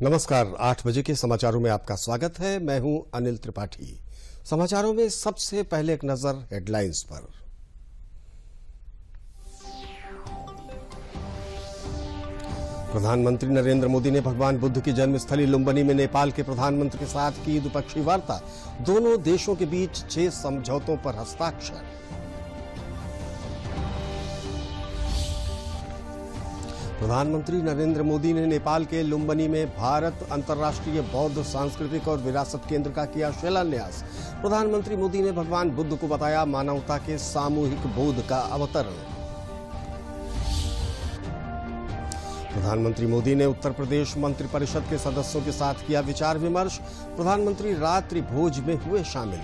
नमस्कार, 8 बजे के समाचारों में आपका स्वागत है। मैं हूं अनिल त्रिपाठी। समाचारों में सबसे पहले एक नजर हेडलाइंस पर। प्रधानमंत्री नरेंद्र मोदी ने भगवान बुद्ध की जन्मस्थली लुम्बिनी में नेपाल के प्रधानमंत्री के साथ की द्विपक्षीय वार्ता। दोनों देशों के बीच 6 समझौतों पर हस्ताक्षर। प्रधानमंत्री नरेंद्र मोदी ने नेपाल के लुम्बिनी में भारत अंतर्राष्ट्रीय बौद्ध सांस्कृतिक और विरासत केंद्र का किया शिलान्यास। प्रधानमंत्री मोदी ने भगवान बुद्ध को बताया मानवता के सामूहिक बोध का अवतरण। प्रधानमंत्री मोदी ने उत्तर प्रदेश मंत्रिपरिषद के सदस्यों के साथ किया विचार विमर्श। प्रधानमंत्री रात्रि भोज में हुए शामिल।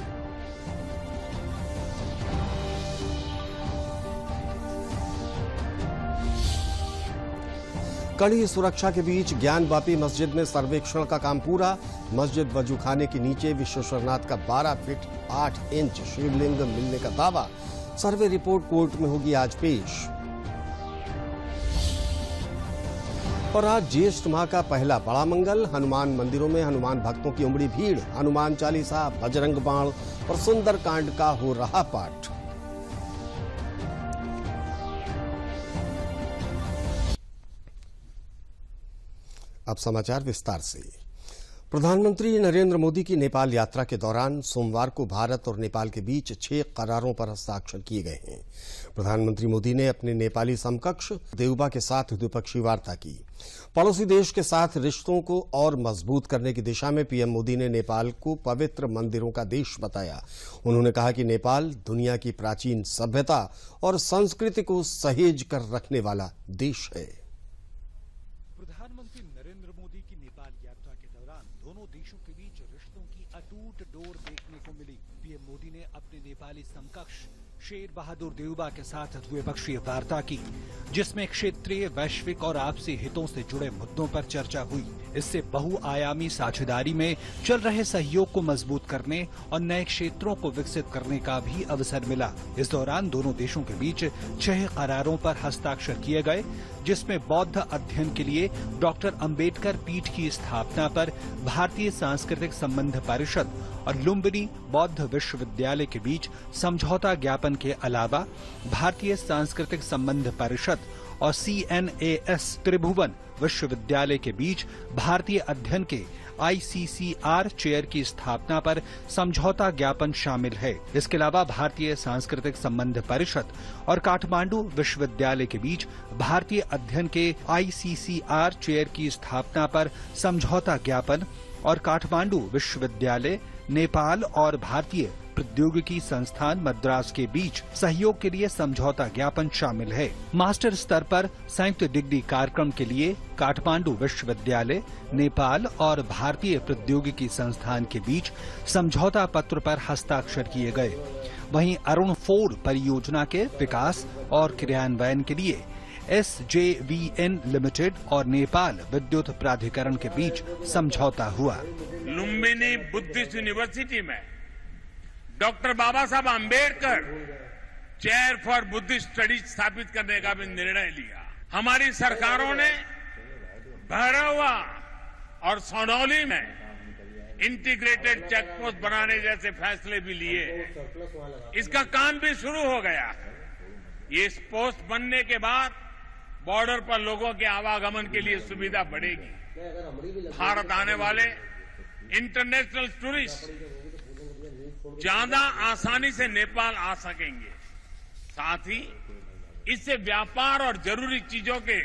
कड़ी सुरक्षा के बीच ज्ञानवापी मस्जिद में सर्वेक्षण का काम पूरा। मस्जिद वजूखाने के नीचे विश्वेश्वरनाथ का 12 फीट 8 इंच शिवलिंग मिलने का दावा। सर्वे रिपोर्ट कोर्ट में होगी आज पेश। और आज ज्येष्ठ माह का पहला बड़ा मंगल। हनुमान मंदिरों में हनुमान भक्तों की उमड़ी भीड़। हनुमान चालीसा, बजरंग बाण और सुंदरकांड का हो रहा पाठ। अब समाचार विस्तार से। प्रधानमंत्री नरेंद्र मोदी की नेपाल यात्रा के दौरान सोमवार को भारत और नेपाल के बीच 6 करारों पर हस्ताक्षर किए गए हैं। प्रधानमंत्री मोदी ने अपने नेपाली समकक्ष देउबा के साथ द्विपक्षीय वार्ता की। पड़ोसी देश के साथ रिश्तों को और मजबूत करने की दिशा में पीएम मोदी ने नेपाल को पवित्र मंदिरों का देश बताया। उन्होंने कहा कि नेपाल दुनिया की प्राचीन सभ्यता और संस्कृति को सहेज कर रखने वाला देश है। प्रधानमंत्री नरेंद्र मोदी की नेपाल यात्रा के दौरान दोनों देशों के बीच रिश्तों की अटूट डोर देखने को मिली। पीएम मोदी ने अपने नेपाली समकक्ष शेर बहादुर देउबा के साथ द्विपक्षीय वार्ता की, जिसमें क्षेत्रीय, वैश्विक और आपसी हितों से जुड़े मुद्दों पर चर्चा हुई। इससे बहुआयामी साझेदारी में चल रहे सहयोग को मजबूत करने और नए क्षेत्रों को विकसित करने का भी अवसर मिला। इस दौरान दोनों देशों के बीच 6 करारों पर हस्ताक्षर किए गए, जिसमें बौद्ध अध्ययन के लिए डॉक्टर अंबेडकर पीठ की स्थापना पर भारतीय सांस्कृतिक संबंध परिषद और लुम्बिनी बौद्ध विश्वविद्यालय के बीच समझौता ज्ञापन के अलावा भारतीय सांस्कृतिक संबंध परिषद और CNAS त्रिभुवन विश्वविद्यालय के बीच भारतीय अध्ययन के ICCR चेयर की स्थापना पर समझौता ज्ञापन शामिल है। इसके अलावा भारतीय सांस्कृतिक संबंध परिषद और काठमांडू विश्वविद्यालय के बीच भारतीय अध्ययन के ICCR चेयर की स्थापना पर समझौता ज्ञापन और काठमांडू विश्वविद्यालय, नेपाल और भारतीय प्रौद्योगिकी संस्थान मद्रास के बीच सहयोग के लिए समझौता ज्ञापन शामिल है। मास्टर स्तर पर संयुक्त डिग्री कार्यक्रम के लिए काठमांडू विश्वविद्यालय, नेपाल और भारतीय प्रौद्योगिकी संस्थान के बीच समझौता पत्र पर हस्ताक्षर किए गए। वहीं अरुण 4 परियोजना के विकास और क्रियान्वयन के लिए SJVN लिमिटेड और नेपाल विद्युत प्राधिकरण के बीच समझौता हुआ। लुम्बिनी बुद्धिस्ट यूनिवर्सिटी में doctor Baba Saheb Ambedkar chair for Buddhist studies स्थापित करने का भी निर्णय लिया। हमारी सरकारों ने भैरवा और सोनौली में इंटीग्रेटेड चेक पोस्ट बनाने जैसे फैसले भी लिए। इसका काम भी शुरू हो गया है। ये पोस्ट बनने के बाद बॉर्डर पर लोगों के आवागमन के लिए सुविधा बढ़ेगी। भारत आने वाले इंटरनेशनल टूरिस्ट ज्यादा आसानी से नेपाल आ सकेंगे। साथ ही इससे व्यापार और जरूरी चीजों के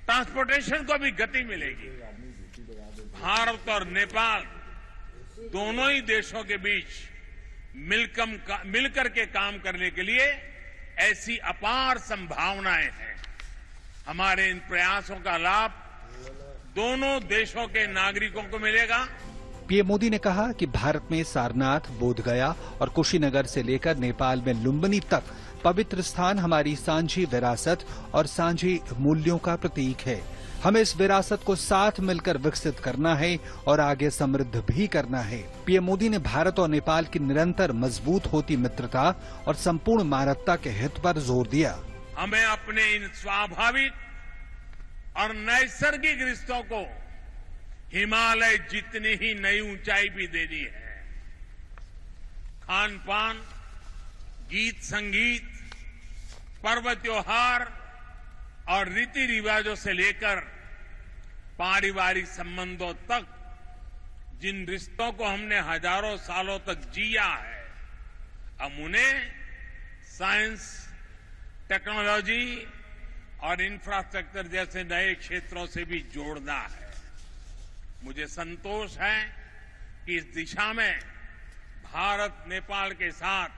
ट्रांसपोर्टेशन को भी गति मिलेगी। भारत और नेपाल दोनों ही देशों के बीच मिलकर के काम करने के लिए ऐसी अपार संभावनाएं हैं। हमारे इन प्रयासों का लाभ दोनों देशों के नागरिकों को मिलेगा। पीएम मोदी ने कहा कि भारत में सारनाथ, बोधगया और कुशीनगर से लेकर नेपाल में लुम्बिनी तक पवित्र स्थान हमारी साझी विरासत और साझी मूल्यों का प्रतीक है। हमें इस विरासत को साथ मिलकर विकसित करना है और आगे समृद्ध भी करना है। पीएम मोदी ने भारत और नेपाल की निरंतर मजबूत होती मित्रता और संपूर्ण मानवता के हित पर जोर दिया। हमें अपने इन स्वाभाविक और नैसर्गिक रिश्तों को हिमालय जितनी ही नई ऊंचाई भी देनी है। खान पान, गीत संगीत, पर्व त्योहार और रीति रिवाजों से लेकर पारिवारिक संबंधों तक जिन रिश्तों को हमने हजारों सालों तक जिया है, अब उन्हें साइंस, टेक्नोलॉजी और इंफ्रास्ट्रक्चर जैसे नए क्षेत्रों से भी जोड़ना है। मुझे संतोष है कि इस दिशा में भारत नेपाल के साथ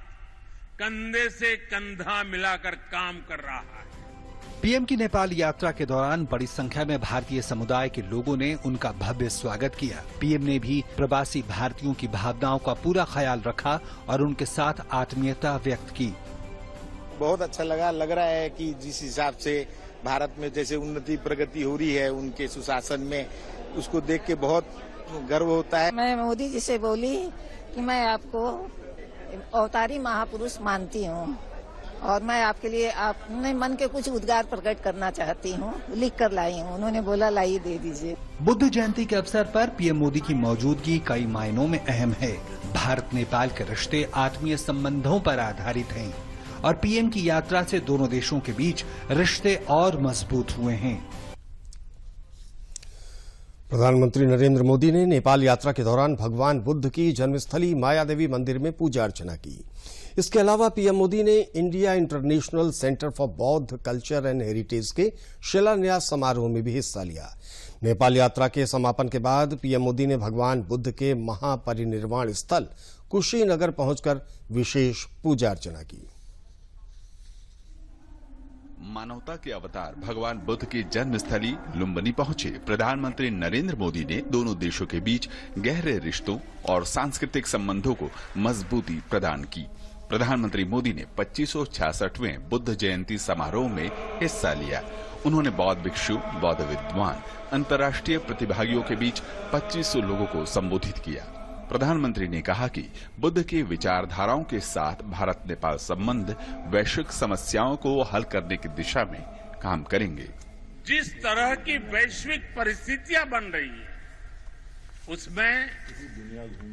कंधे से कंधा मिलाकर काम कर रहा है। पीएम की नेपाल यात्रा के दौरान बड़ी संख्या में भारतीय समुदाय के लोगों ने उनका भव्य स्वागत किया। पीएम ने भी प्रवासी भारतीयों की भावनाओं का पूरा ख्याल रखा और उनके साथ आत्मीयता व्यक्त की। बहुत अच्छा लग रहा है कि जिस हिसाब से भारत में जैसे उन्नति प्रगति हो रही है उनके सुशासन में, उसको देख के बहुत गर्व होता है। मैं मोदी जी से बोली कि मैं आपको अवतारी महापुरुष मानती हूँ और मैं आपके लिए अपने मन के कुछ उद्गार प्रकट करना चाहती हूँ, लिख कर लाई हूँ। उन्होंने बोला लाइए दे दीजिए। बुद्ध जयंती के अवसर पर पीएम मोदी की मौजूदगी कई मायनों में अहम है। भारत नेपाल के रिश्ते आत्मीय संबंधों पर आधारित हैं और पीएम की यात्रा से दोनों देशों के बीच रिश्ते और मजबूत हुए हैं। प्रधानमंत्री नरेंद्र मोदी ने नेपाल यात्रा के दौरान भगवान बुद्ध की जन्मस्थली मायादेवी मंदिर में पूजा अर्चना की। इसके अलावा पीएम मोदी ने इंडिया इंटरनेशनल सेंटर फॉर बौद्ध कल्चर एंड हेरिटेज के शिलान्यास समारोह में भी हिस्सा लिया। नेपाल यात्रा के समापन के बाद पीएम मोदी ने भगवान बुद्ध के महापरिनिर्वाण स्थल कुशीनगर पहुंचकर विशेष पूजा अर्चना की। मानवता के अवतार भगवान बुद्ध की जन्मस्थली लुम्बिनी पहुंचे प्रधानमंत्री नरेंद्र मोदी ने दोनों देशों के बीच गहरे रिश्तों और सांस्कृतिक संबंधों को मजबूती प्रदान की। प्रधानमंत्री मोदी ने 2566वें बुद्ध जयंती समारोह में हिस्सा लिया। उन्होंने बौद्ध भिक्षु, बौद्ध विद्वान, अंतर्राष्ट्रीय प्रतिभागियों के बीच 2500 लोगों को संबोधित किया। प्रधानमंत्री ने कहा कि बुद्ध की विचारधाराओं के साथ भारत नेपाल संबंध वैश्विक समस्याओं को हल करने की दिशा में काम करेंगे। जिस तरह की वैश्विक परिस्थितियां बन रही है, उसमें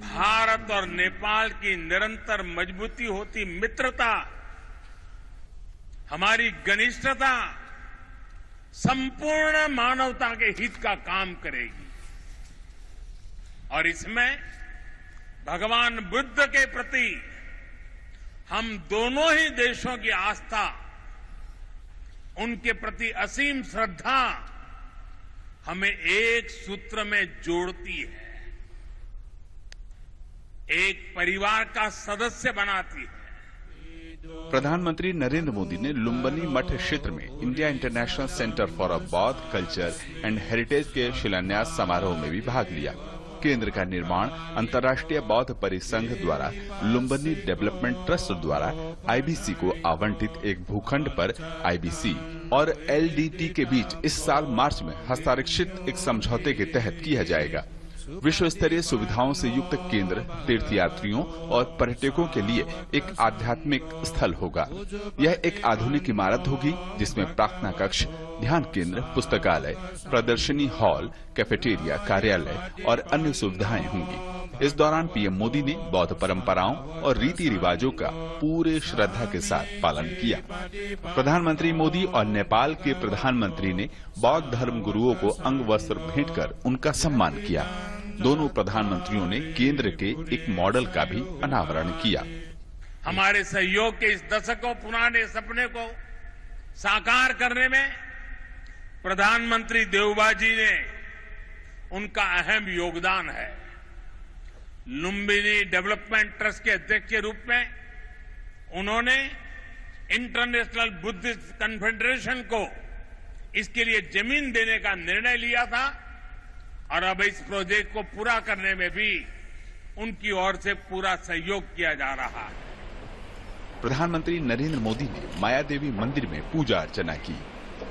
भारत और नेपाल की निरंतर मजबूती होती मित्रता, हमारी घनिष्ठता संपूर्ण मानवता के हित का काम करेगी और इसमें भगवान बुद्ध के प्रति हम दोनों ही देशों की आस्था, उनके प्रति असीम श्रद्धा हमें एक सूत्र में जोड़ती है, एक परिवार का सदस्य बनाती है। प्रधानमंत्री नरेंद्र मोदी ने लुम्बिनी मठ क्षेत्र में इंडिया इंटरनेशनल सेंटर फॉर बौद्ध कल्चर एंड हेरिटेज के शिलान्यास समारोह में भी भाग लिया। केंद्र का निर्माण अंतर्राष्ट्रीय बौद्ध परिसंघ द्वारा लुम्बिनी डेवलपमेंट ट्रस्ट द्वारा आईबीसी को आवंटित एक भूखंड पर आईबीसी और एलडीटी के बीच इस साल मार्च में हस्ताक्षरित एक समझौते के तहत किया जाएगा। विश्व स्तरीय सुविधाओं से युक्त केंद्र तीर्थयात्रियों और पर्यटकों के लिए एक आध्यात्मिक स्थल होगा। यह एक आधुनिक इमारत होगी जिसमें प्रार्थना कक्ष, ध्यान केंद्र, पुस्तकालय, प्रदर्शनी हॉल, कैफेटेरिया, कार्यालय और अन्य सुविधाएं होंगी। इस दौरान पीएम मोदी ने बौद्ध परंपराओं और रीति रिवाजों का पूरे श्रद्धा के साथ पालन किया। प्रधानमंत्री मोदी और नेपाल के प्रधानमंत्री ने बौद्ध धर्म गुरुओं को अंग वस्त्र भेंट कर उनका सम्मान किया। दोनों प्रधानमंत्रियों ने केंद्र के एक मॉडल का भी अनावरण किया। हमारे सहयोग के इस दशकों पुराने सपने को साकार करने में प्रधानमंत्री देवबा जी ने उनका अहम योगदान है। लुम्बिनी डेवलपमेंट ट्रस्ट के अध्यक्ष के रूप में उन्होंने इंटरनेशनल बुद्धिस्ट कन्फेडरेशन को इसके लिए जमीन देने का निर्णय लिया था और अब इस प्रोजेक्ट को पूरा करने में भी उनकी ओर से पूरा सहयोग किया जा रहा है। प्रधानमंत्री नरेंद्र मोदी ने मायादेवी मंदिर में पूजा अर्चना की।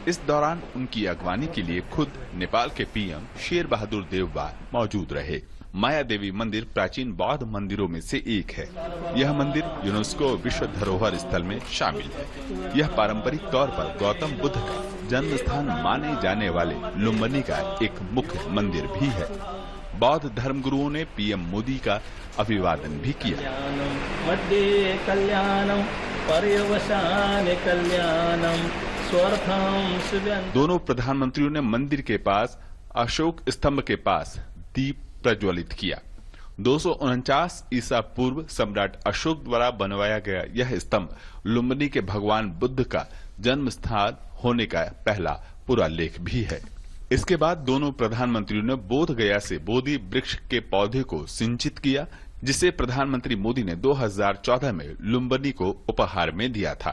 इस दौरान उनकी अगवानी के लिए खुद नेपाल के पीएम शेर बहादुर देउबा मौजूद रहे। मायादेवी मंदिर प्राचीन बौद्ध मंदिरों में से एक है। यह मंदिर यूनेस्को विश्व धरोहर स्थल में शामिल है। यह पारंपरिक तौर पर गौतम बुद्ध का जन्म स्थान माने जाने वाले लुम्बिनी का एक मुख्य मंदिर भी है। बौद्ध धर्मगुरुओं ने पीएम मोदी का अभिवादन भी किया। मध्य कल्याणम पर्यवसाने कल्याणम स्वर्थम शिवं। दोनों प्रधानमंत्रियों ने मंदिर के पास अशोक स्तंभ के पास दीप प्रज्वलित किया। 249 ईसा पूर्व सम्राट अशोक द्वारा बनवाया गया यह स्तंभ लुम्बिनी के भगवान बुद्ध का जन्म स्थान होने का पहला पुरालेख भी है। इसके बाद दोनों प्रधानमंत्रियों ने बोध गया से बोधि वृक्ष के पौधे को सिंचित किया, जिसे प्रधानमंत्री मोदी ने 2014 में लुम्बिनी को उपहार में दिया था।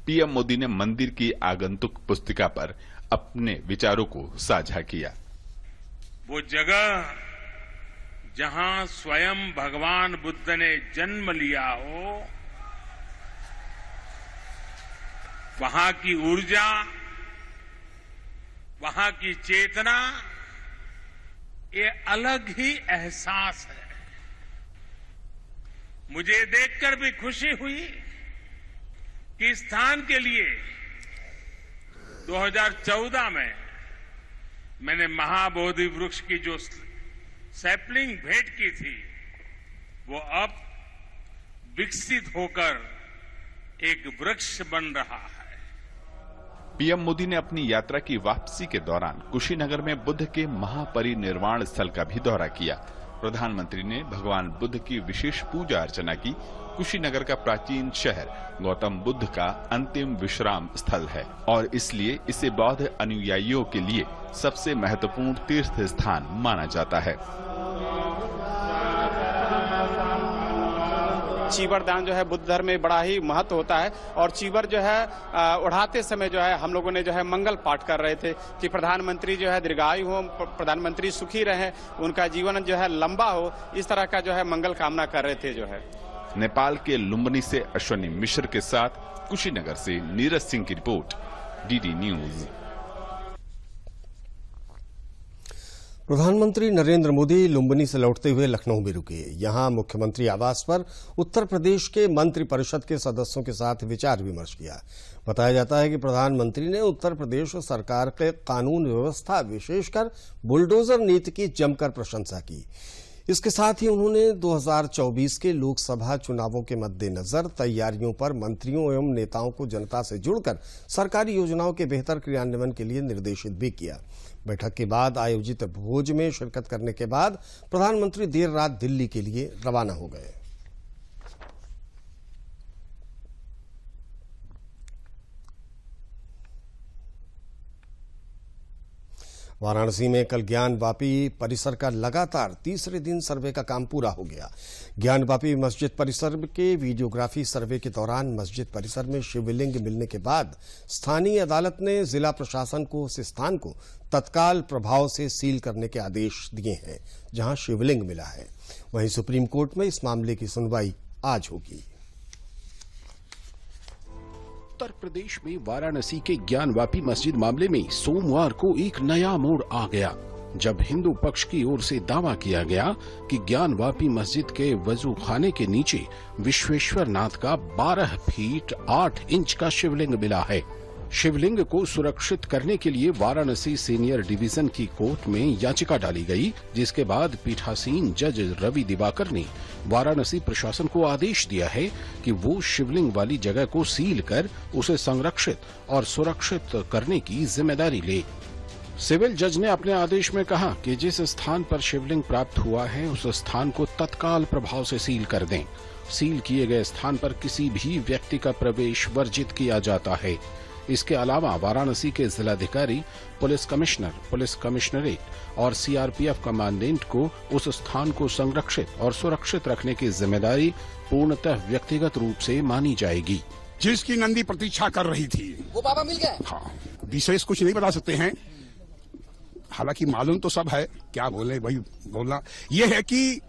पीएम मोदी ने मंदिर की आगंतुक पुस्तिका पर अपने विचारों को साझा किया। वो जगह जहां स्वयं भगवान बुद्ध ने जन्म लिया हो, वहां की ऊर्जा, वहां की चेतना, ये अलग ही एहसास है। मुझे देखकर भी खुशी हुई कि इस स्थान के लिए 2014 में मैंने महाबोधि वृक्ष की जो सैपलिंग भेंट की थी, वो अब विकसित होकर एक वृक्ष बन रहा है। पीएम मोदी ने अपनी यात्रा की वापसी के दौरान कुशीनगर में बुद्ध के महापरिनिर्वाण स्थल का भी दौरा किया। प्रधानमंत्री ने भगवान बुद्ध की विशेष पूजा अर्चना की। कुशीनगर का प्राचीन शहर गौतम बुद्ध का अंतिम विश्राम स्थल है और इसलिए इसे बौद्ध अनुयायियों के लिए सबसे महत्वपूर्ण तीर्थ स्थान माना जाता है। चीवर दान जो है बुद्ध धर्म में बड़ा ही महत्व होता है और चीवर जो है उड़ाते समय जो है हम लोगों ने जो है मंगल पाठ कर रहे थे कि प्रधानमंत्री जो है दीर्घायु हो, प्रधानमंत्री सुखी रहे, उनका जीवन जो है लंबा हो, इस तरह का जो है मंगल कामना कर रहे थे। जो है नेपाल के लुम्बिनी से अश्वनी मिश्र के साथ कुशीनगर से नीरज सिंह की रिपोर्ट, डीडी न्यूज। प्रधानमंत्री नरेंद्र मोदी लुम्बिनी से लौटते हुए लखनऊ में रुके। यहां मुख्यमंत्री आवास पर उत्तर प्रदेश के मंत्रिपरिषद के सदस्यों के साथ विचार विमर्श किया। बताया जाता है कि प्रधानमंत्री ने उत्तर प्रदेश सरकार के कानून व्यवस्था, विशेषकर बुलडोजर नीति की जमकर प्रशंसा की। इसके साथ ही उन्होंने 2024 के लोकसभा चुनावों के मद्देनजर तैयारियों पर मंत्रियों एवं नेताओं को जनता से जुड़कर सरकारी योजनाओं के बेहतर क्रियान्वयन के लिए निर्देशित भी किया। बैठक के बाद आयोजित भोज में शिरकत करने के बाद प्रधानमंत्री देर रात दिल्ली के लिए रवाना हो गए। वाराणसी में कल ज्ञानवापी परिसर का लगातार तीसरे दिन सर्वे का काम पूरा हो गया। ज्ञानवापी मस्जिद परिसर के वीडियोग्राफी सर्वे के दौरान मस्जिद परिसर में शिवलिंग मिलने के बाद स्थानीय अदालत ने जिला प्रशासन को उस स्थान को तत्काल प्रभाव से सील करने के आदेश दिए हैं जहां शिवलिंग मिला है। वहीं सुप्रीम कोर्ट में इस मामले की सुनवाई आज होगी। उत्तर प्रदेश में वाराणसी के ज्ञानवापी मस्जिद मामले में सोमवार को एक नया मोड़ आ गया, जब हिंदू पक्ष की ओर से दावा किया गया कि ज्ञानवापी मस्जिद के वजू खाने के नीचे विश्वेश्वर नाथ का 12 फीट 8 इंच का शिवलिंग मिला है। शिवलिंग को सुरक्षित करने के लिए वाराणसी सीनियर डिवीजन की कोर्ट में याचिका डाली गई, जिसके बाद पीठासीन जज रवि दिवाकर ने वाराणसी प्रशासन को आदेश दिया है कि वो शिवलिंग वाली जगह को सील कर उसे संरक्षित और सुरक्षित करने की जिम्मेदारी ले। सिविल जज ने अपने आदेश में कहा कि जिस स्थान पर शिवलिंग प्राप्त हुआ है उस स्थान को तत्काल प्रभाव से सील कर दें। सील किए गए स्थान पर किसी भी व्यक्ति का प्रवेश वर्जित किया जाता है। इसके अलावा वाराणसी के जिलाधिकारी, पुलिस कमिश्नर, पुलिस कमिश्नरेट और सीआरपीएफ कमांडेंट को उस स्थान को संरक्षित और सुरक्षित रखने की जिम्मेदारी पूर्णतः व्यक्तिगत रूप से मानी जाएगी। जिसकी नंदी प्रतीक्षा कर रही थी वो बाबा मिल गए। हाँ, विशेष कुछ नहीं बता सकते हैं, हालांकि मालूम तो सब है, क्या बोले वही बोलना। ये है कि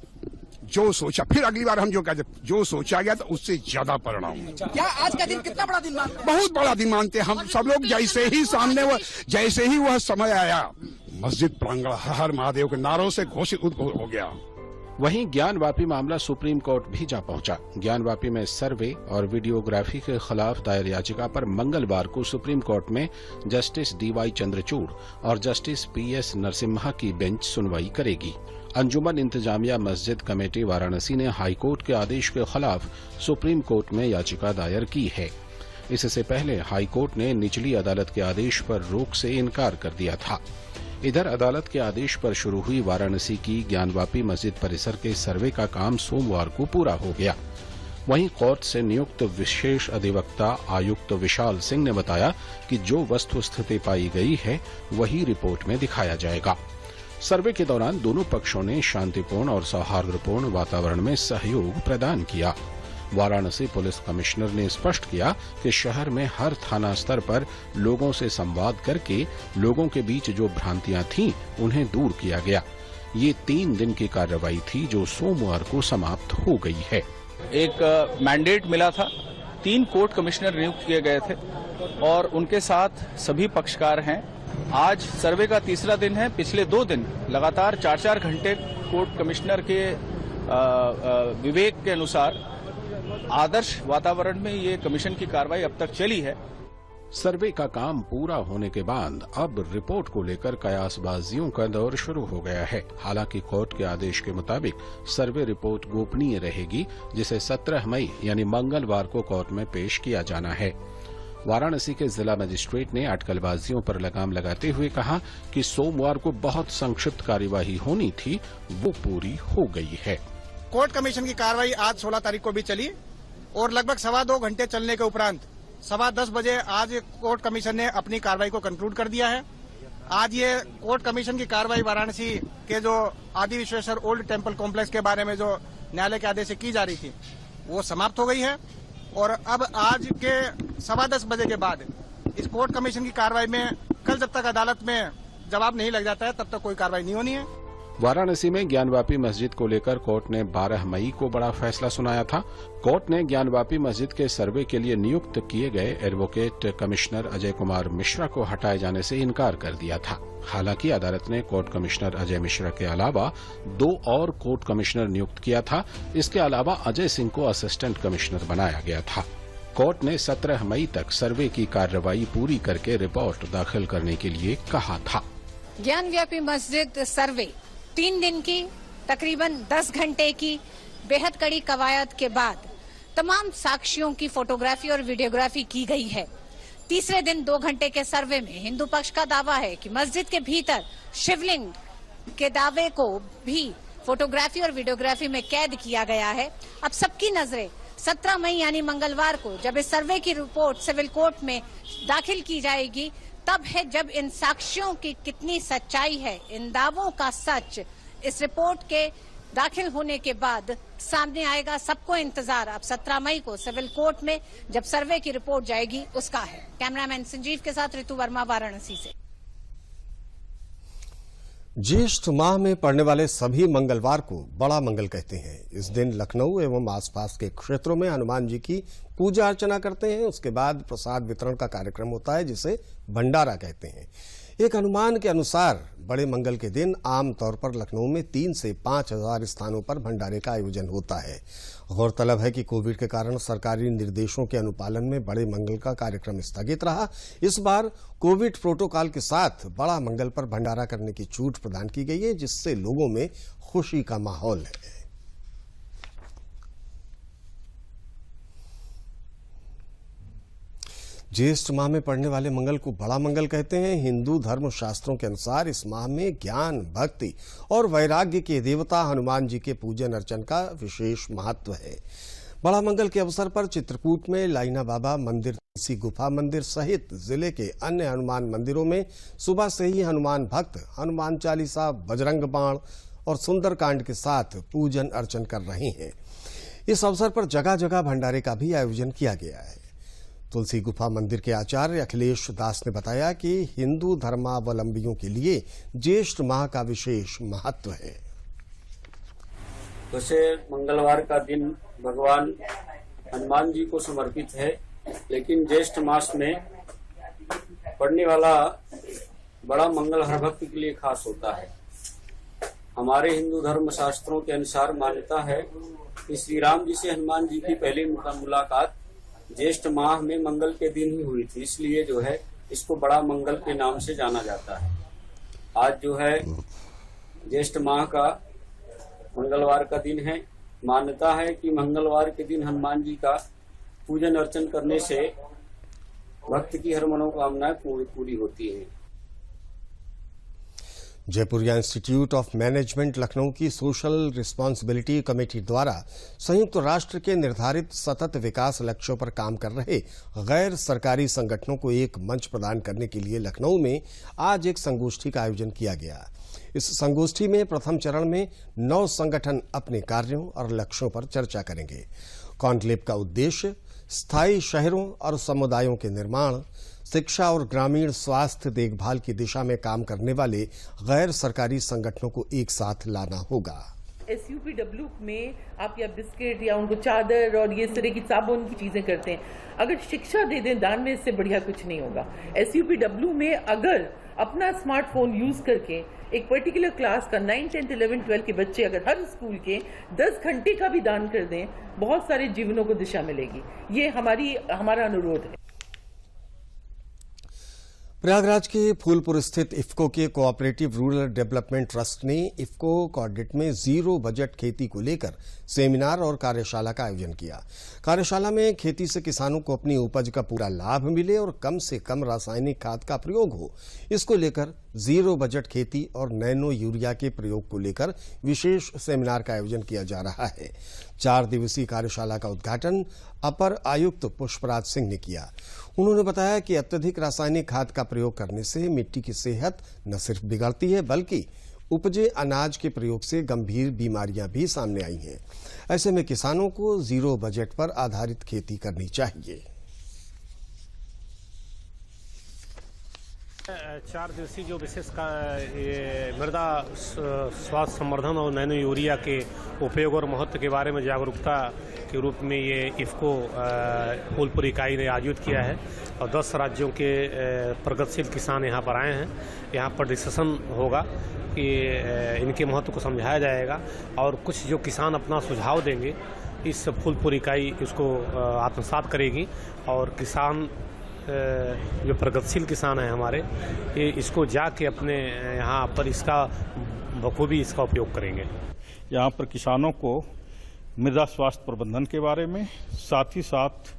जो सोचा, फिर अगली बार हम जो कहते, जो सोचा गया था उससे ज्यादा परिणाम। क्या आज का दिन कितना बड़ा दिन मानते? बहुत बड़ा दिन मानते हम सब लोग। जैसे ही वह समय आया, मस्जिद प्रांगण हर हर महादेव के नारों से घोषित हो गया। वहीं ज्ञानवापी मामला सुप्रीम कोर्ट भी जा पहुंचा। ज्ञानवापी में सर्वे और वीडियोग्राफी के खिलाफ दायर याचिका पर मंगलवार को सुप्रीम कोर्ट में जस्टिस DY चंद्रचूड़ और जस्टिस PS नरसिम्हा की बेंच सुनवाई करेगी। अंजुमन इंतजामिया मस्जिद कमेटी वाराणसी ने हाईकोर्ट के आदेश के खिलाफ सुप्रीम कोर्ट में याचिका दायर की है। इससे पहले हाईकोर्ट ने निचली अदालत के आदेश पर रोक से इनकार कर दिया था। इधर अदालत के आदेश पर शुरू हुई वाराणसी की ज्ञानवापी मस्जिद परिसर के सर्वे का काम सोमवार को पूरा हो गया। वहीं कोर्ट से नियुक्त विशेष अधिवक्ता आयुक्त विशाल सिंह ने बताया कि जो वस्तु स्थिति पाई गई है वही रिपोर्ट में दिखाया जाएगा। सर्वे के दौरान दोनों पक्षों ने शांतिपूर्ण और सौहार्दपूर्ण वातावरण में सहयोग प्रदान किया। वाराणसी पुलिस कमिश्नर ने स्पष्ट किया कि शहर में हर थाना स्तर पर लोगों से संवाद करके लोगों के बीच जो भ्रांतियां थीं उन्हें दूर किया गया। ये 3 दिन की कार्रवाई थी जो सोमवार को समाप्त हो गई है। एक मैंडेट मिला था, 3 कोर्ट कमिश्नर नियुक्त किए गए थे और उनके साथ सभी पक्षकार हैं। आज सर्वे का 3रा दिन है। पिछले 2 दिन लगातार 4-4 घंटे कोर्ट कमिश्नर के विवेक के अनुसार आदर्श वातावरण में ये कमीशन की कार्रवाई अब तक चली है। सर्वे का काम पूरा होने के बाद अब रिपोर्ट को लेकर कयासबाजियों का दौर शुरू हो गया है। हालांकि कोर्ट के आदेश के मुताबिक सर्वे रिपोर्ट गोपनीय रहेगी, जिसे 17 मई यानी मंगलवार को कोर्ट में पेश किया जाना है। वाराणसी के जिला मजिस्ट्रेट ने अटकलबाजियों पर लगाम लगाते हुए कहा कि सोमवार को बहुत संक्षिप्त कार्यवाही होनी थी, वो पूरी हो गई है। कोर्ट कमीशन की कार्रवाई आज 16 तारीख को भी चली और लगभग 2.25 घंटे चलने के उपरांत 10:15 बजे आज कोर्ट कमीशन ने अपनी कार्रवाई को कंक्लूड कर दिया है। आज ये कोर्ट कमीशन की कार्रवाई वाराणसी के जो आदि विश्वेश्वर ओल्ड टेम्पल कॉम्प्लेक्स के बारे में जो न्यायालय के आदेश से की जा रही थी वो समाप्त हो गई है और अब आज के 10:15 बजे के बाद इस कोर्ट कमीशन की कार्रवाई में कल जब तक अदालत में जवाब नहीं लग जाता है तब तक कोई कार्रवाई नहीं होनी है। वाराणसी में ज्ञानवापी मस्जिद को लेकर कोर्ट ने 12 मई को बड़ा फैसला सुनाया था। कोर्ट ने ज्ञानवापी मस्जिद के सर्वे के लिए नियुक्त किए गए एडवोकेट कमिश्नर अजय कुमार मिश्रा को हटाए जाने से इनकार कर दिया था। हालांकि अदालत ने कोर्ट कमिश्नर अजय मिश्रा के अलावा 2 और कोर्ट कमिश्नर नियुक्त किया था। इसके अलावा अजय सिंह को असिस्टेंट कमिश्नर बनाया गया था। कोर्ट ने 17 मई तक सर्वे की कार्रवाई पूरी करके रिपोर्ट दाखिल करने के लिए कहा था। ज्ञानव्यापी मस्जिद सर्वे 3 दिन की तकरीबन 10 घंटे की बेहद कड़ी कवायद के बाद तमाम साक्ष्यों की फोटोग्राफी और वीडियोग्राफी की गई है। 3रे दिन 2 घंटे के सर्वे में हिंदू पक्ष का दावा है कि मस्जिद के भीतर शिवलिंग के दावे को भी फोटोग्राफी और वीडियोग्राफी में कैद किया गया है। अब सबकी नजरें 17 मई यानी मंगलवार को जब इस सर्वे की रिपोर्ट सिविल कोर्ट में दाखिल की जाएगी तब है जब इन साक्ष्यों की कितनी सच्चाई है, इन दावों का सच इस रिपोर्ट के दाखिल होने के बाद सामने आएगा। सबको इंतजार अब 17 मई को सिविल कोर्ट में जब सर्वे की रिपोर्ट जाएगी उसका है। कैमरामैन संजीव के साथ ऋतु वर्मा, वाराणसी से। ज्येष्ठ माह में पड़ने वाले सभी मंगलवार को बड़ा मंगल कहते हैं। इस दिन लखनऊ एवं आसपास के क्षेत्रों में हनुमान जी की पूजा अर्चना करते हैं। उसके बाद प्रसाद वितरण का कार्यक्रम होता है जिसे भंडारा कहते हैं। एक अनुमान के अनुसार बड़े मंगल के दिन आमतौर पर लखनऊ में 3 से 5 हजार स्थानों पर भंडारे का आयोजन होता है। गौरतलब है कि कोविड के कारण सरकारी निर्देशों के अनुपालन में बड़े मंगल का कार्यक्रम स्थगित रहा। इस बार कोविड प्रोटोकॉल के साथ बड़ा मंगल पर भंडारा करने की छूट प्रदान की गई है, जिससे लोगों में खुशी का माहौल है। ज्येष्ठ माह में पड़ने वाले मंगल को बड़ा मंगल कहते हैं। हिंदू धर्म शास्त्रों के अनुसार इस माह में ज्ञान, भक्ति और वैराग्य के देवता हनुमान जी के पूजन अर्चन का विशेष महत्व है। बड़ा मंगल के अवसर पर चित्रकूट में लाइना बाबा मंदिर, तुलसी गुफा मंदिर सहित जिले के अन्य हनुमान मंदिरों में सुबह से ही हनुमान भक्त हनुमान चालीसा, बजरंग बाण और सुंदरकांड के साथ पूजन अर्चन कर रहे हैं। इस अवसर पर जगह जगह भंडारे का भी आयोजन किया गया है। तुलसी गुफा मंदिर के आचार्य अखिलेश दास ने बताया कि हिंदू धर्मावलंबियों के लिए ज्येष्ठ माह का विशेष महत्व है। वैसे मंगलवार का दिन भगवान हनुमान जी को समर्पित है, लेकिन ज्येष्ठ मास में पड़ने वाला बड़ा मंगल हर भक्त के लिए खास होता है। हमारे हिंदू धर्म शास्त्रों के अनुसार मान्यता है कि श्री राम जी से हनुमान जी की पहली मुलाकात ज्येष्ठ माह में मंगल के दिन ही हुई थी, इसलिए जो है इसको बड़ा मंगल के नाम से जाना जाता है। आज जो है ज्येष्ठ माह का मंगलवार का दिन है। मान्यता है कि मंगलवार के दिन हनुमान जी का पूजन अर्चन करने से भक्त की हर मनोकामनाएं पूरी होती है। Jaipuria institute of management Lucknow की सोशल रिस्पांसिबिलिटी कमेटी द्वारा संयुक्त राष्ट्र के निर्धारित सतत विकास लक्ष्यों पर काम कर रहे गैर सरकारी संगठनों को एक मंच प्रदान करने के लिए लखनऊ में आज एक संगोष्ठी का आयोजन किया गया। इस संगोष्ठी में प्रथम चरण में 9 संगठन अपने कार्यों और लक्ष्यों पर चर्चा करेंगे। कॉन्क्लेव का उद्देश्य स्थायी शहरों और समुदायों के निर्माण, शिक्षा और ग्रामीण स्वास्थ्य देखभाल की दिशा में काम करने वाले गैर सरकारी संगठनों को एक साथ लाना होगा। SUPW में आप या बिस्किट या उनको चादर और ये तरह की साबुन की चीजें करते हैं, अगर शिक्षा दे दें दान में, इससे बढ़िया कुछ नहीं होगा। SUPW में अगर अपना स्मार्टफोन यूज करके एक पर्टिकुलर क्लास का 9, 10, 11, 12 के बच्चे अगर हर स्कूल के 10 घंटे का भी दान कर दें, बहुत सारे जीवनों को दिशा मिलेगी। ये हमारा अनुरोध है। प्रयागराज के फूलपुर स्थित इफ्को के कोऑपरेटिव रूरल डेवलपमेंट ट्रस्ट ने इफ्को कोऑर्डिनेट में जीरो बजट खेती को लेकर सेमिनार और कार्यशाला का आयोजन किया। कार्यशाला में खेती से किसानों को अपनी उपज का पूरा लाभ मिले और कम से कम रासायनिक खाद का प्रयोग हो, इसको लेकर जीरो बजट खेती और नैनो यूरिया के प्रयोग को लेकर विशेष सेमिनार का आयोजन किया जा रहा है। 4 दिवसीय कार्यशाला का उद्घाटन अपर आयुक्त पुष्पराज सिंह ने किया। उन्होंने बताया कि अत्यधिक रासायनिक खाद का प्रयोग करने से मिट्टी की सेहत न सिर्फ बिगड़ती है बल्कि उपजे अनाज के प्रयोग से गंभीर बीमारियां भी सामने आई हैं। ऐसे में किसानों को जीरो बजट पर आधारित खेती करनी चाहिए। 4 दिवसीय जो विशेष मृदा स्वास्थ्य संवर्धन और नैनो यूरिया के उपयोग और महत्व के बारे में जागरूकता के रूप में ये इफ्को फूलपुर इकाई ने आयोजित किया है और 10 राज्यों के प्रगतिशील किसान यहाँ पर आए हैं। यहाँ पर डिस्कशन होगा कि इनके महत्व को समझाया जाएगा और कुछ जो किसान अपना सुझाव देंगे, इस फूलपुर इकाई इसको आत्मसात करेगी और किसान जो प्रगतिशील किसान हैं हमारे, ये इसको जाके अपने यहाँ पर इसका बखूबी इसका उपयोग करेंगे। यहाँ पर किसानों को मृदा स्वास्थ्य प्रबंधन के बारे में, साथ ही साथ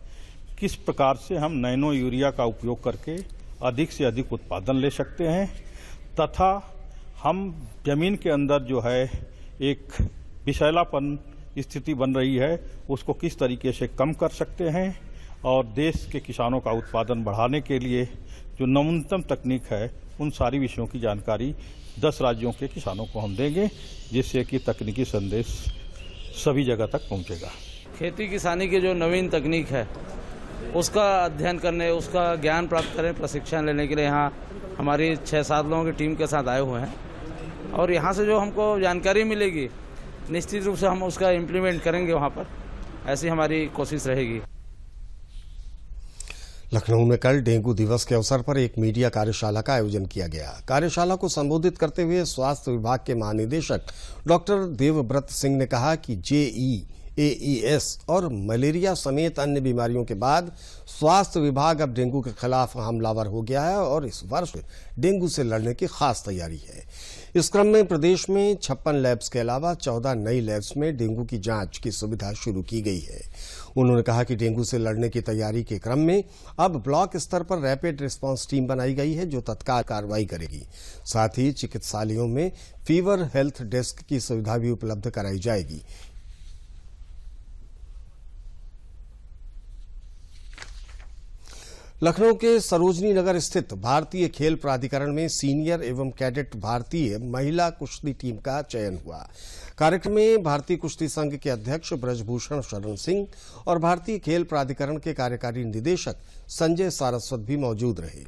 किस प्रकार से हम नैनो यूरिया का उपयोग करके अधिक से अधिक उत्पादन ले सकते हैं तथा हम जमीन के अंदर जो है एक विषैलापन स्थिति बन रही है उसको किस तरीके से कम कर सकते हैं और देश के किसानों का उत्पादन बढ़ाने के लिए जो नवीनतम तकनीक है उन सारी विषयों की जानकारी 10 राज्यों के किसानों को हम देंगे, जिससे कि तकनीकी संदेश सभी जगह तक पहुंचेगा। खेती किसानी की जो नवीन तकनीक है उसका अध्ययन करने, उसका ज्ञान प्राप्त करने, प्रशिक्षण लेने के लिए यहाँ हमारी 6-7 लोगों की टीम के साथ आए हुए हैं और यहाँ से जो हमको जानकारी मिलेगी निश्चित रूप से हम उसका इम्प्लीमेंट करेंगे वहाँ पर, ऐसी हमारी कोशिश रहेगी। लखनऊ में कल डेंगू दिवस के अवसर पर एक मीडिया कार्यशाला का आयोजन किया गया। कार्यशाला को संबोधित करते हुए स्वास्थ्य विभाग के महानिदेशक डॉक्टर देवव्रत सिंह ने कहा कि जेई, एईएस और मलेरिया समेत अन्य बीमारियों के बाद स्वास्थ्य विभाग अब डेंगू के खिलाफ हमलावर हो गया है और इस वर्ष डेंगू से लड़ने की खास तैयारी है। इस क्रम में प्रदेश में 56 लैब्स के अलावा 14 नई लैब्स में डेंगू की जांच की सुविधा शुरू की गई है। उन्होंने कहा कि डेंगू से लड़ने की तैयारी के क्रम में अब ब्लॉक स्तर पर रैपिड रिस्पांस टीम बनाई गई है जो तत्काल कार्रवाई करेगी। साथ ही चिकित्सालयों में फीवर हेल्थ डेस्क की सुविधा भी उपलब्ध कराई जाएगी। लखनऊ के सरोजनी नगर स्थित भारतीय खेल प्राधिकरण में सीनियर एवं कैडेट भारतीय महिला कुश्ती टीम का चयन हुआ। कार्यक्रम में भारतीय कुश्ती संघ के अध्यक्ष ब्रजभूषण शरण सिंह और भारतीय खेल प्राधिकरण के कार्यकारी निदेशक संजय सारस्वत भी मौजूद रहे।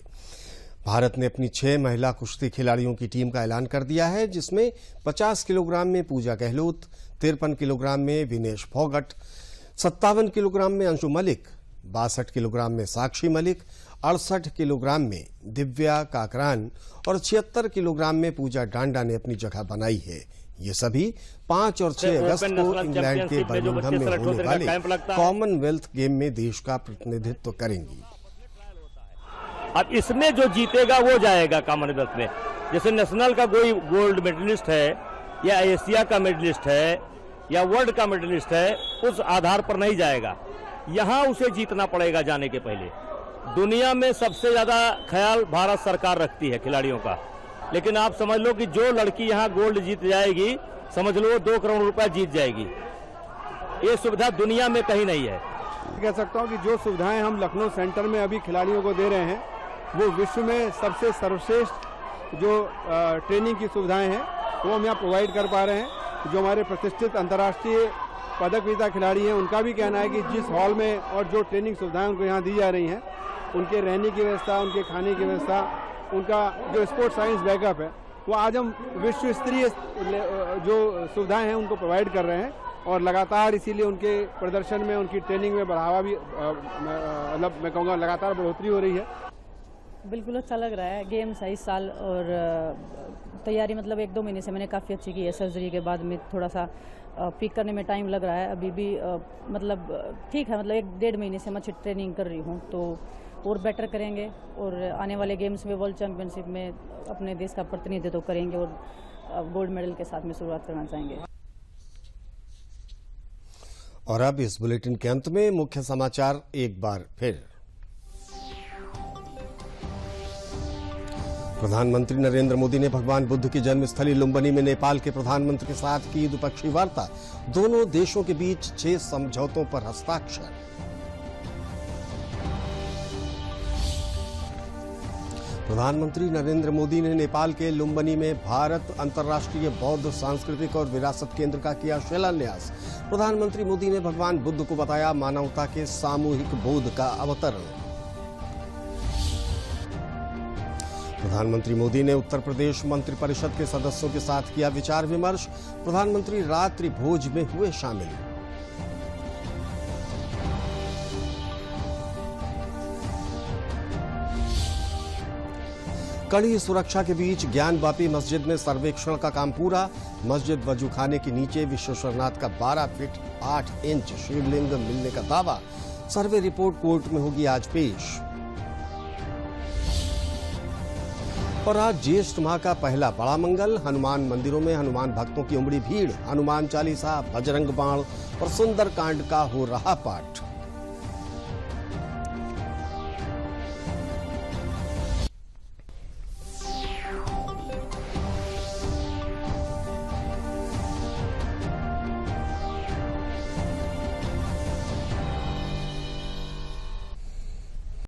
भारत ने अपनी 6 महिला कुश्ती खिलाड़ियों की टीम का ऐलान कर दिया है, जिसमें 50 किलोग्राम में पूजा गहलोत, 53 किलोग्राम में विनेश फोगट, 57 किलोग्राम में अंशु मलिक, 62 किलोग्राम में साक्षी मलिक, 68 किलोग्राम में दिव्या काकरान और 76 किलोग्राम में पूजा डांडा ने अपनी जगह बनाई है। ये सभी 5 और 6 अगस्त को इंग्लैंड के बर्मिंघम में होने वाले कॉमनवेल्थ गेम में देश का प्रतिनिधित्व करेंगी। अब इसमें जो जीतेगा वो जाएगा कॉमनवेल्थ में। जैसे नेशनल का कोई गोल्ड मेडलिस्ट है या एशिया का मेडलिस्ट है या वर्ल्ड का मेडलिस्ट है, उस आधार पर नहीं जाएगा, यहाँ उसे जीतना पड़ेगा जाने के पहले। दुनिया में सबसे ज्यादा ख्याल भारत सरकार रखती है खिलाड़ियों का, लेकिन आप समझ लो कि जो लड़की यहाँ गोल्ड जीत जाएगी, समझ लो 2 करोड़ रुपया जीत जाएगी। ये सुविधा दुनिया में कहीं नहीं है। कह सकता हूँ कि जो सुविधाएं हम लखनऊ सेंटर में अभी खिलाड़ियों को दे रहे हैं, वो विश्व में सबसे सर्वश्रेष्ठ जो ट्रेनिंग की सुविधाएं हैं वो हम यहाँ प्रोवाइड कर पा रहे हैं। जो हमारे प्रतिष्ठित अंतर्राष्ट्रीय पदक विजेता खिलाड़ी हैं, उनका भी कहना है कि जिस हॉल में और जो ट्रेनिंग सुविधाएं उनको यहाँ दी जा रही हैं, उनके रहने की व्यवस्था, उनके खाने की व्यवस्था, उनका जो स्पोर्ट्स साइंस बैकअप है, वो आज हम विश्व स्तरीय जो सुविधाएं हैं उनको प्रोवाइड कर रहे हैं। और लगातार इसीलिए उनके प्रदर्शन में, उनकी ट्रेनिंग में बढ़ावा भी मतलब मैं कहूँगा लगातार बढ़ोतरी हो रही है। बिल्कुल अच्छा लग रहा है। गेम्स है इस साल और तैयारी मतलब 1-2 महीने से मैंने काफ़ी अच्छी की है। सर्जरी के बाद में थोड़ा सा पीक करने में टाइम लग रहा है। अभी भी मतलब ठीक है, मतलब 1-1.5 महीने से मैं अच्छी ट्रेनिंग कर रही हूँ, तो और बेटर करेंगे और आने वाले गेम्स में, वर्ल्ड चैंपियनशिप में अपने देश का प्रतिनिधित्व करेंगे और गोल्ड मेडल के साथ में शुरुआत करना चाहेंगे। और अब इस बुलेटिन के अंत में मुख्य समाचार एक बार फिर। प्रधानमंत्री नरेंद्र मोदी ने भगवान बुद्ध की जन्मस्थली लुम्बिनी में नेपाल के प्रधानमंत्री के साथ की द्विपक्षीय वार्ता। दोनों देशों के बीच 6 समझौतों पर हस्ताक्षर। प्रधानमंत्री नरेंद्र मोदी ने नेपाल के लुम्बिनी में भारत अंतर्राष्ट्रीय बौद्ध सांस्कृतिक और विरासत केंद्र का किया शिलान्यास। प्रधानमंत्री मोदी ने भगवान बुद्ध को बताया मानवता के सामूहिक बोध का अवतरण। प्रधानमंत्री मोदी ने उत्तर प्रदेश मंत्रिपरिषद के सदस्यों के साथ किया विचार विमर्श। प्रधानमंत्री रात्रि भोज में हुए शामिल। कड़ी सुरक्षा के बीच ज्ञानवापी मस्जिद में सर्वेक्षण का काम पूरा। मस्जिद वजूखाने के नीचे विश्वेश्वरनाथ का 12 फीट 8 इंच शिवलिंग मिलने का दावा। सर्वे रिपोर्ट कोर्ट में होगी आज पेश। और आज ज्येष्ठ माह का पहला बड़ा मंगल। हनुमान मंदिरों में हनुमान भक्तों की उमड़ी भीड़। हनुमान चालीसा, बजरंग बाण और सुंदर कांड का हो रहा पाठ।